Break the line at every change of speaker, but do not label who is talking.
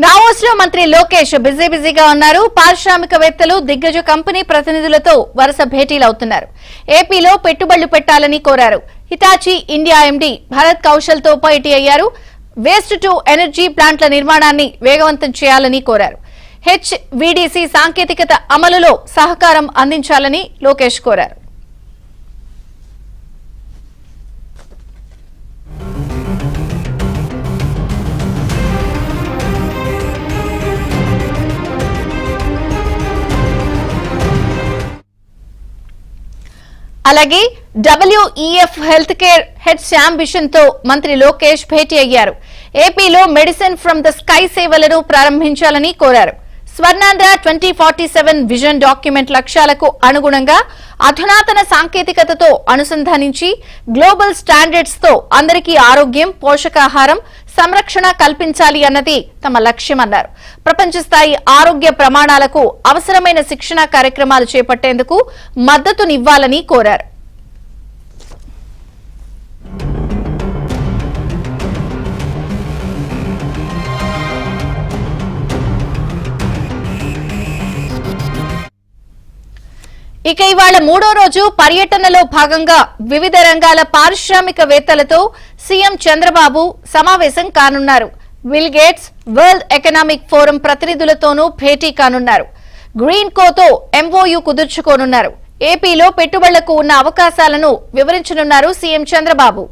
నావోస్ లో మంత్రి లోకేష్ బిజీగా ఉన్నారు. పారిశ్రామికవేత్తలు, దిగ్గజ కంపెనీ ప్రతినిధులతో వరుస భేటీలు అవుతున్నారు. ఏపీలో పెట్టుబడులు పెట్టాలని కోరారు. Hitachi India MD Bharat Kaushal తో భేటీ అయ్యారు. వేస్ట్ టు ఎనర్జీ ప్లాంట్ల నిర్మాణాన్ని వేగవంతం చేయాలని కోరారు. హెచ్వీడీసీ సాంకేతికత అమలులో సహకారం అందించాలని లోకేష్ కోరారు. అలాగే WEF health care head Shyam Bishan తో మంత్రి లోకేష్ భేటీ అయ్యారు. ఏపీలో మెడిసిన్ ఫ్రమ్ ద స్కై సేవలను ప్రారంభించాలని కోరారు. స్వర్ణాంధ్ర 2047 విజన్ డాక్యుమెంట్ లక్ష్యాలకు అనుగుణంగా అధునాతన సాంకేతికతతో అనుసంధానించి గ్లోబల్ స్టాండర్డ్స్ తో అందరికీ ఆరోగ్యం, పోషకాహారం, సంరక్షణ కల్పించాలి అన్నది తమ లక్ష్యమన్నారు. ప్రపంచ స్థాయి ఆరోగ్య ప్రమాణాలకు అవసరమైన శిక్షణ కార్యక్రమాలు చేపట్టేందుకు మద్దతునివ్వాలని కోరారు. ఇక ఇవాళ మూడో రోజు పర్యటనలో భాగంగా వివిధ రంగాల పారిశ్రామికవేత్తలతో సీఎం చంద్రబాబు సమావేశం కానున్నారు. Bill Gates, World Economic Forum ప్రతినిధులతోనూ భేటీ కానున్నారు. గ్రీన్ కోతో ఎంఓయూ కుదుర్చుకోనున్నారు. ఏపీలో పెట్టుబడులకు ఉన్న అవకాశాలను వివరించనున్నారు సీఎం చంద్రబాబు.